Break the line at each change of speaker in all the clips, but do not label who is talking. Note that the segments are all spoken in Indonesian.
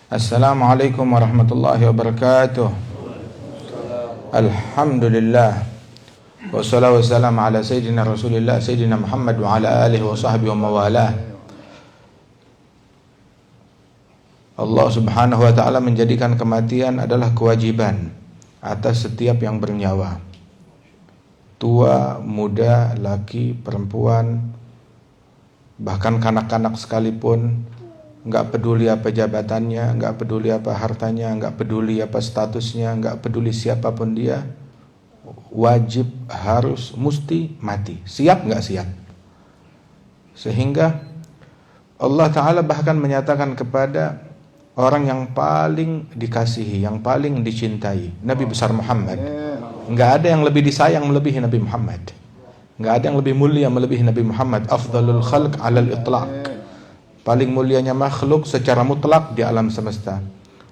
Assalamualaikum warahmatullahi wabarakatuh. Alhamdulillah. Wassalatu wassalamu ala sayyidina Rasulillah sayyidina Muhammad wa ala alihi wa sahbihi wa mawalah. Allah Subhanahu wa taala menjadikan kematian adalah kewajiban atas setiap yang bernyawa. Tua, muda, laki, perempuan, bahkan kanak-kanak sekalipun, nggak peduli apa jabatannya, nggak peduli apa hartanya, nggak peduli apa statusnya, nggak peduli siapapun dia, wajib, harus, mesti mati. Siap nggak siap? Sehingga Allah Ta'ala bahkan menyatakan kepada orang yang paling dikasihi, yang paling dicintai, Nabi besar Muhammad. Nggak ada yang lebih disayang melebihi Nabi Muhammad. Nggak ada yang lebih mulia melebihi Nabi Muhammad. Afdalul khalq alal itlaq. Paling mulianya makhluk secara mutlak di alam semesta.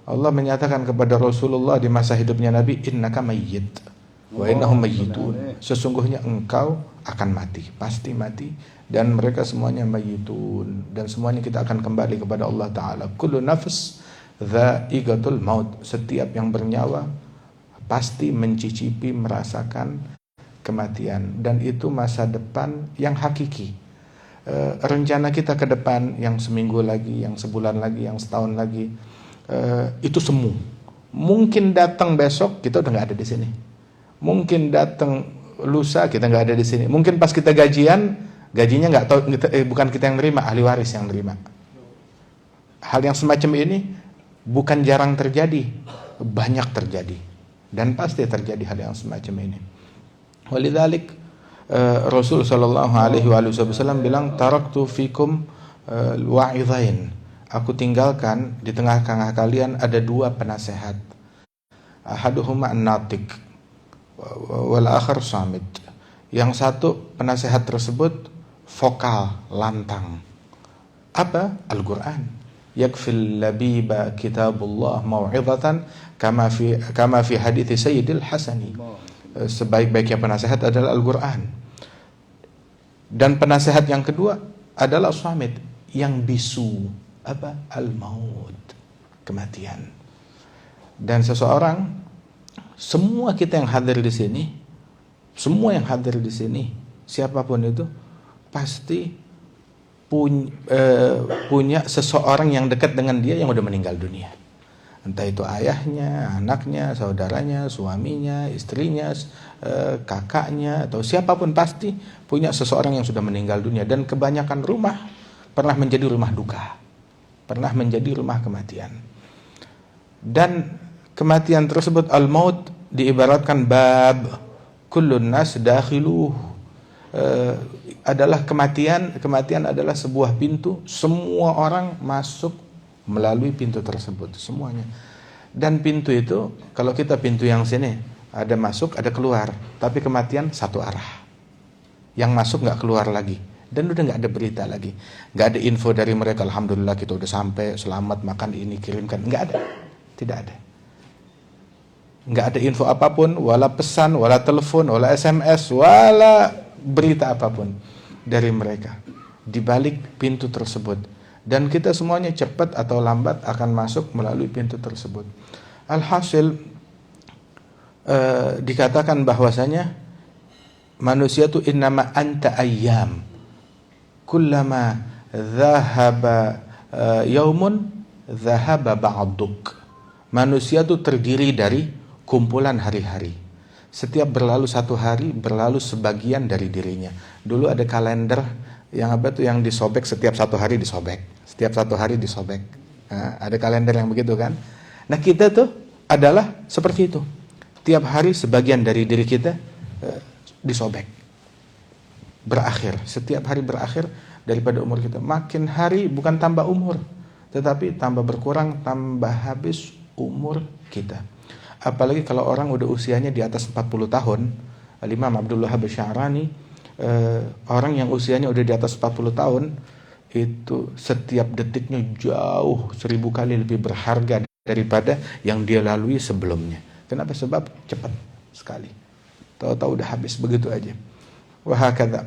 Allah menyatakan kepada Rasulullah di masa hidupnya Nabi, innaka mayyit wa innahum mayyitun. Sesungguhnya engkau akan mati, pasti mati, dan mereka semuanya mayyitun, dan semuanya kita akan kembali kepada Allah Ta'ala. Kullu nafs dha'iqatul maut. Setiap yang bernyawa pasti mencicipi, merasakan kematian, dan itu masa depan yang hakiki. Rencana kita ke depan yang seminggu lagi, yang sebulan lagi, yang setahun lagi, itu semu. Mungkin datang besok kita udah nggak ada di sini. Mungkin datang lusa kita nggak ada di sini. Mungkin pas kita gajian, gajinya nggak tahu, bukan kita yang nerima, ahli waris yang nerima. Hal yang semacam ini bukan jarang terjadi, banyak terjadi, dan pasti terjadi hal yang semacam ini. Walidzalik Rasul sallallahu alaihi wasallam bilang, taraktu fikum wa'idhain. Aku tinggalkan di tengah-tengah kalian ada dua penasehat. Ahaduhuma an-natiq wal akhar samit. Yang satu penasehat tersebut vokal, lantang. Apa? Al-Qur'an. Yakfil labiba kitabullah mau'izatan kama fi hadits Sayyidil Hasani. Sebaik-baiknya penasehat adalah Al-Quran. Dan penasehat yang kedua adalah Samit, yang bisu. Apa? Al-maut, kematian. Dan seseorang, semua kita yang hadir di sini, semua yang hadir di sini, siapapun itu, pasti punya seseorang yang dekat dengan dia yang udah meninggal dunia. Entah itu ayahnya, anaknya, saudaranya, suaminya, istrinya, kakaknya, atau siapapun pasti punya seseorang yang sudah meninggal dunia. Dan kebanyakan rumah pernah menjadi rumah duka, pernah menjadi rumah kematian. Dan kematian tersebut, al-maut, diibaratkan bab, kullun nas dakhiluh, adalah kematian adalah sebuah pintu, semua orang masuk melalui pintu tersebut semuanya. Dan pintu itu, kalau kita pintu yang sini ada masuk, ada keluar, tapi kematian satu arah. Yang masuk nggak keluar lagi, dan udah nggak ada berita lagi, nggak ada info dari mereka. Alhamdulillah kita udah sampai, selamat, makan ini, kirimkan. Nggak ada, tidak ada. Nggak ada info apapun, wala pesan, wala telepon, wala SMS, wala berita apapun dari mereka di balik pintu tersebut. Dan kita semuanya cepat atau lambat akan masuk melalui pintu tersebut. Alhasil dikatakan bahwasanya manusia itu innama anta ayyam, kullama dhahaba yaumun dhahaba ba'duk. Manusia itu terdiri dari kumpulan hari-hari. Setiap berlalu satu hari, berlalu sebagian dari dirinya. Dulu ada kalender yang apa tuh, yang disobek setiap satu hari disobek, setiap satu hari disobek. Nah, ada kalender yang begitu kan. Nah, kita tuh adalah seperti itu. Tiap hari sebagian dari diri kita disobek, berakhir. Setiap hari berakhir daripada umur kita. Makin hari bukan tambah umur, tetapi tambah berkurang, tambah habis umur kita. Apalagi kalau orang udah usianya di atas 40 tahun. Al-Imam Abdul Wahhab Asy-Sya'rani, orang yang usianya udah di atas 40 tahun itu setiap detiknya jauh 1000 kali lebih berharga daripada yang dia lalui sebelumnya. Kenapa? Sebab cepat sekali, tahu-tahu udah habis begitu aja. Wahakadha.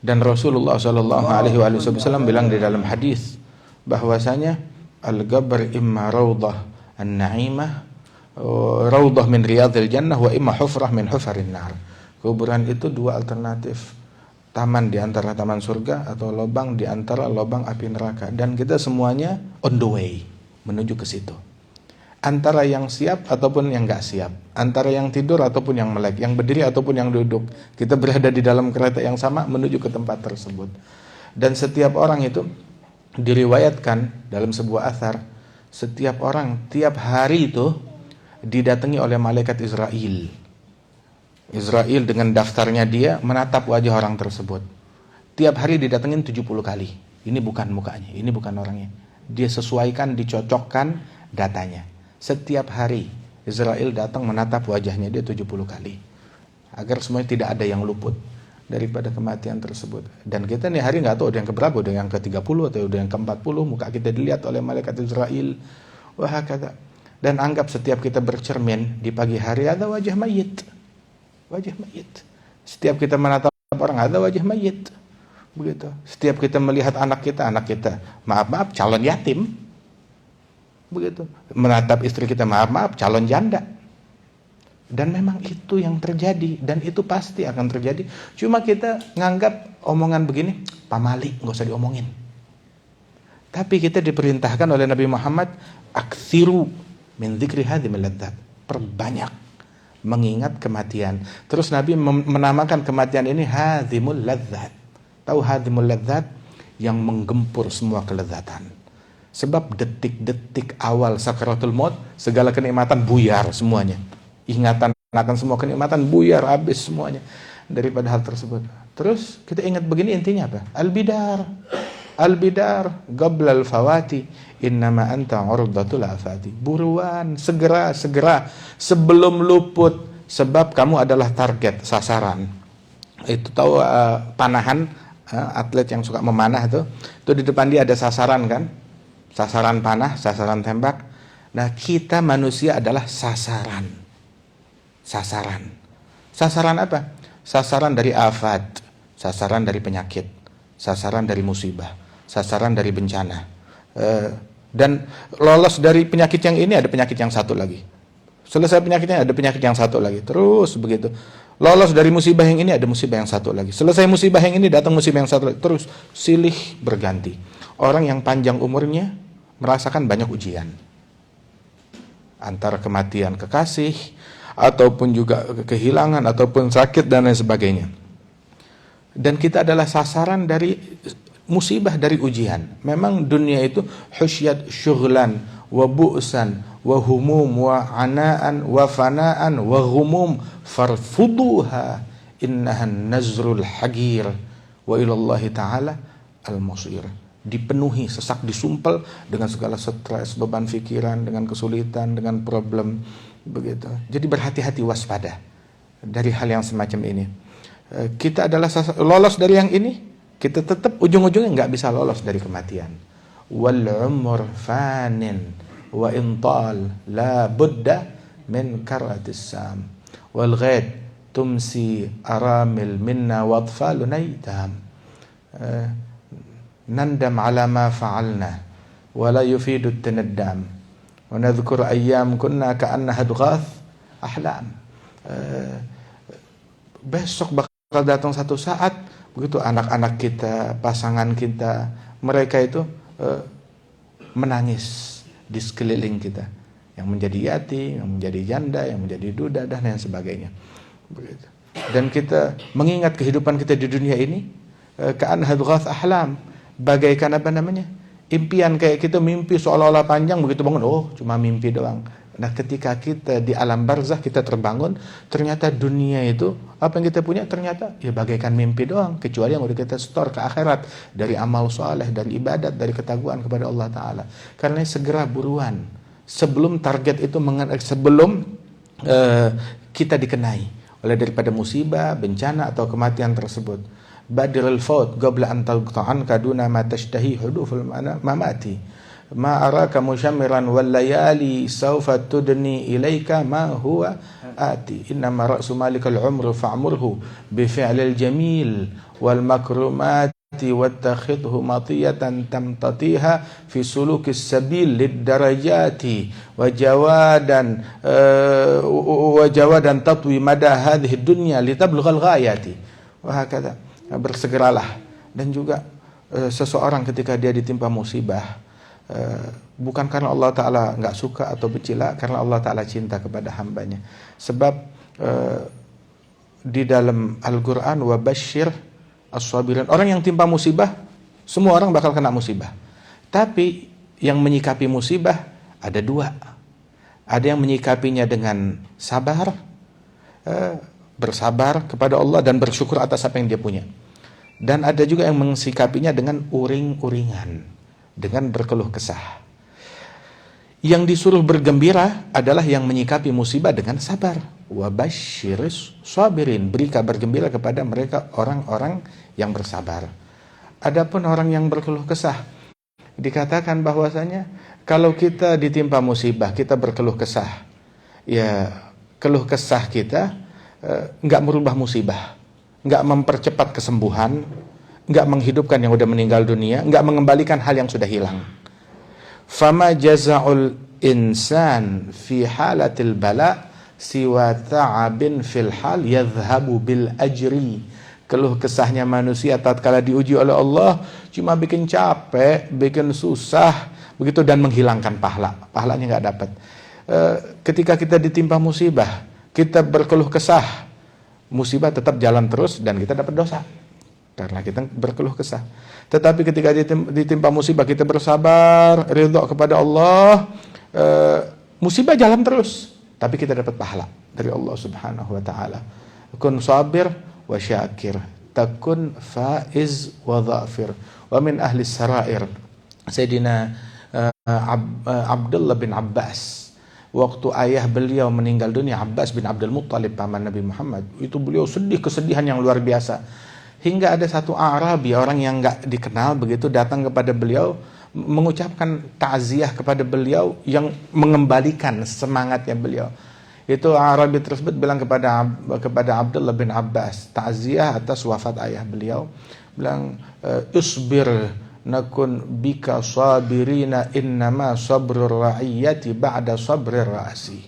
Dan Rasulullah SAW bilang di dalam hadis bahwasanya al-qabr imma rawdah an-na'imah, rawdah min riyadil jannah, wa imma hufrah min hufarin nar. Kuburan itu dua alternatif, taman di antara taman surga atau lubang di antara lubang api neraka, dan kita semuanya on the way menuju ke situ. Antara yang siap ataupun yang gak siap, antara yang tidur ataupun yang melek, yang berdiri ataupun yang duduk, kita berada di dalam kereta yang sama menuju ke tempat tersebut. Dan setiap orang itu diriwayatkan dalam sebuah athar, setiap orang tiap hari itu didatangi oleh malaikat Israel. Israel dengan daftarnya dia menatap wajah orang tersebut. Tiap hari didatengin 70 kali. Ini bukan mukanya, ini bukan orangnya. Dia sesuaikan, dicocokkan datanya. Setiap hari Israel datang menatap wajahnya dia 70 kali. Agar semuanya tidak ada yang luput daripada kematian tersebut. Dan kita nih hari nggak tahu udah yang keberapa, udah yang ke-30 atau udah yang ke-40, muka kita dilihat oleh malaikat Israel. Wah kata. Dan anggap setiap kita bercermin di pagi hari ada wajah mayit. Wajah mayit. Setiap kita menatap orang ada wajah mayit. Begitu. Setiap kita melihat anak kita, maaf calon yatim. Begitu. Menatap istri kita, maaf calon janda. Dan memang itu yang terjadi, dan itu pasti akan terjadi. Cuma kita nganggap omongan begini pamali, nggak usah diomongin. Tapi kita diperintahkan oleh Nabi Muhammad, akthiru min dzikri hadhimil ladzat, perbanyak mengingat kematian. Terus Nabi menamakan kematian ini hadhimul ladzat. Tahu hadhimul ladzat? Yang menggempur semua kelezatan. Sebab detik-detik awal sakaratul maut, segala kenikmatan buyar semuanya. Ingatan akan semua kenikmatan buyar, habis semuanya daripada hal tersebut. Terus kita ingat begini, intinya apa? Al-bidar qabla al-fawati innama anta urdatul afati. Buruan, segera sebelum luput, sebab kamu adalah target, sasaran. Itu tahu panahan, atlet yang suka memanah itu di depan dia ada sasaran kan? Sasaran panah, sasaran tembak. Nah, kita manusia adalah sasaran. Sasaran apa? Sasaran dari afat, sasaran dari penyakit, sasaran dari musibah, sasaran dari bencana. Dan lolos dari penyakit yang ini ada penyakit yang satu lagi. Selesai penyakitnya ada penyakit yang satu lagi. Terus begitu. Lolos dari musibah yang ini ada musibah yang satu lagi. Selesai musibah yang ini datang musibah yang satu lagi. Terus silih berganti. Orang yang panjang umurnya merasakan banyak ujian. Antara kematian kekasih, ataupun juga kehilangan, ataupun sakit, dan lain sebagainya. Dan kita adalah sasaran dari musibah, dari ujian. Memang dunia itu husyat syughlan, wa bu'san, wa humum, wa ana'an, wa fana'an, wa humum, farfuduha, innahan nazrul hagir, wa ilallahi ta'ala al-masir. Dipenuhi, sesak, disumpel dengan segala stres, beban pikiran, dengan kesulitan, dengan problem, begitu. Jadi berhati-hati, waspada dari hal yang semacam ini. Kita adalah lolos dari yang ini, kita tetap ujung-ujungnya nggak bisa lolos dari kematian. Wal umur fanin wa intal la budda min karatis sam wal ghad tumsi aramil minna wa atfaluna idam. Nandam ala ma fa'alna wa la yufidu at-tanaddam wa nadhkur ayyam kunna ka'annaha adghath ahlam. Besok bakal datang satu saat begitu anak-anak kita, pasangan kita, mereka itu menangis di sekeliling kita, yang menjadi yatim, yang menjadi janda, yang menjadi duda, dan lain sebagainya. Begitu. Dan kita mengingat kehidupan kita di dunia ini, ka'annaha adghath ahlam, bagaikan apa namanya? Impian, kayak kita mimpi seolah-olah panjang, begitu bangun, oh cuma mimpi doang. Nah, ketika kita di alam barzah, kita terbangun, ternyata dunia itu, apa yang kita punya ternyata ya bagaikan mimpi doang, kecuali yang udah kita store ke akhirat dari amal soleh, dari ibadat, dari ketakwaan kepada Allah Ta'ala. Karena segera buruan, sebelum target itu, sebelum kita dikenai oleh daripada musibah, bencana, atau kematian tersebut. Badirul faut qabla an talqa'an kaduna ma tashtahi huduful mamati ma araka musyammiran wal layali sawfa tudni ilaika ma huwa ati innama ra'su malikal umru fa'murhu bi fi'lil jamil wal makrumati darajati wattakhidhu matiyatan tamtatiha fi sulukis sabil lid darajati wa jawadan tatwi mada hadhihi dunya litablughal ghayati wa hakadha. Bersegeralah. Dan juga seseorang ketika dia ditimpa musibah, bukan karena Allah Ta'ala nggak suka atau becila, karena Allah Ta'ala cinta kepada hambanya. Sebab di dalam Al-Quran, wabashir as-sabirin, orang yang timpa musibah, semua orang bakal kena musibah. Tapi yang menyikapi musibah ada dua. Ada yang menyikapinya dengan sabar, bersabar kepada Allah dan bersyukur atas apa yang dia punya. Dan ada juga yang mensikapinya dengan uring-uringan, dengan berkeluh kesah. Yang disuruh bergembira adalah yang menyikapi musibah dengan sabar. Wabasyiris sabirin, beri kabar gembira kepada mereka orang-orang yang bersabar. Adapun orang yang berkeluh kesah, dikatakan bahwasanya kalau kita ditimpa musibah, kita berkeluh kesah, ya keluh kesah kita nggak merubah musibah, nggak mempercepat kesembuhan, nggak menghidupkan yang udah meninggal dunia, nggak mengembalikan hal yang sudah hilang. Fama jaza'ul insan fi halatil bala siwa ta'abin fil hal yadhhabu bil ajri. Keluh kesahnya manusia tatkala diuji oleh Allah cuma bikin capek, bikin susah, begitu, dan menghilangkan pahala. Pahalanya nggak dapat. Ketika kita ditimpa musibah, kita berkeluh kesah, musibah tetap jalan terus dan kita dapat dosa karena kita berkeluh kesah. Tetapi ketika ditimpa musibah, kita bersabar, ridha kepada Allah, musibah jalan terus, tapi kita dapat pahala dari Allah Subhanahu wa taala. Kun sabir wa syakir, takun faiz wa dhafir. Wa min ahli sarair Sayyidina Abdullah bin Abbas, waktu ayah beliau meninggal dunia, Abbas bin Abdul Muttalib, paman Nabi Muhammad, itu beliau sedih kesedihan yang luar biasa. Hingga ada satu Arabi, orang yang nggak dikenal begitu, datang kepada beliau, mengucapkan takziah kepada beliau yang mengembalikan semangatnya beliau. Itu Arabi tersebut bilang kepada Abdullah bin Abbas, takziah atas wafat ayah beliau, bilang, "Usbir nakun bika sabirina innama sabrur ra'iyati ba'da sabrir ra'si."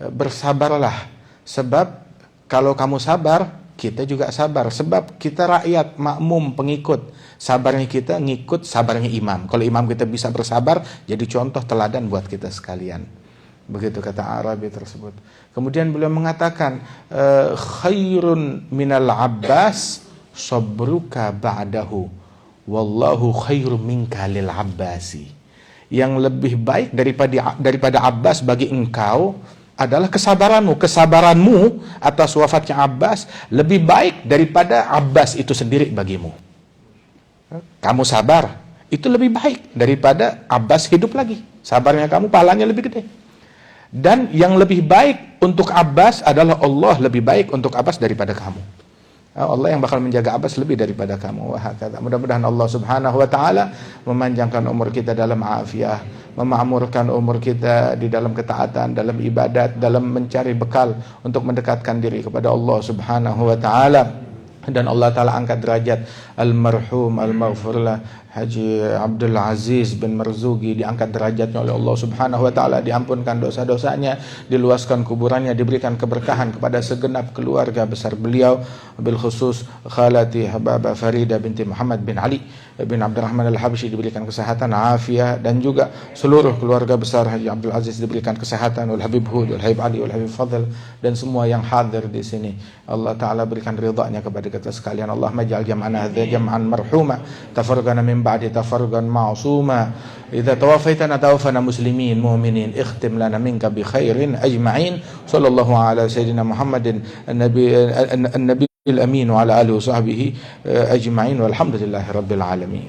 Bersabarlah, sebab kalau kamu sabar, kita juga sabar. Sebab kita rakyat, makmum, pengikut. Sabarnya kita ngikut sabarnya imam. Kalau imam kita bisa bersabar, jadi contoh teladan buat kita sekalian. Begitu kata Arabi tersebut. Kemudian beliau mengatakan, khairun minal Abbas sabruka ba'dahu. Wallahu khairum minka lil Abbasi. Yang lebih baik daripada Abbas bagi engkau adalah kesabaranmu atas wafatnya Abbas lebih baik daripada Abbas itu sendiri bagimu. Kamu sabar, itu lebih baik daripada Abbas hidup lagi. Sabarnya kamu, pahalanya lebih gede. Dan yang lebih baik untuk Abbas adalah Allah lebih baik untuk Abbas daripada kamu. Allah yang bakal menjaga Abbas lebih daripada kamu. Mudah-mudahan Allah Subhanahu wa taala memanjangkan umur kita dalam afiah, memakmurkan umur kita di dalam ketaatan, dalam ibadat, dalam mencari bekal untuk mendekatkan diri kepada Allah Subhanahu wa taala. Dan Allah Ta'ala angkat derajat almarhum al-maghfurlah Haji Abdul Aziz bin Marzuki, diangkat derajatnya oleh Allah Subhanahu wa taala, diampunkan dosa-dosanya, diluaskan kuburannya, diberikan keberkahan kepada segenap keluarga besar beliau, bil khusus khalati Hababa Farida binti Muhammad bin Ali bin Abdurrahman al-Habsyi diberikan kesehatan, afiah, dan juga seluruh keluarga besar Haji Abdul Aziz diberikan kesehatan, wal Habib Hud, wal Habib Ali, wal Habib Fadl, dan semua yang hadir di sini. Allah Ta'ala berikan ridha-Nya kepada kita sekalian. Allahumma ja'al jam'ana hadza jam'an marhuma, tafarraqana min ba'di tafarruqan ma'suma. Idza tawaffaytana tawaffana muslimin mu'minin, ikhtim lana minka bi khairin ajma'in. Sallallahu ala sayyidina Muhammadin an-nabi al-amin wa ala alihi wa sahbihi ajma'in, walhamdulillahi rabbil alamin.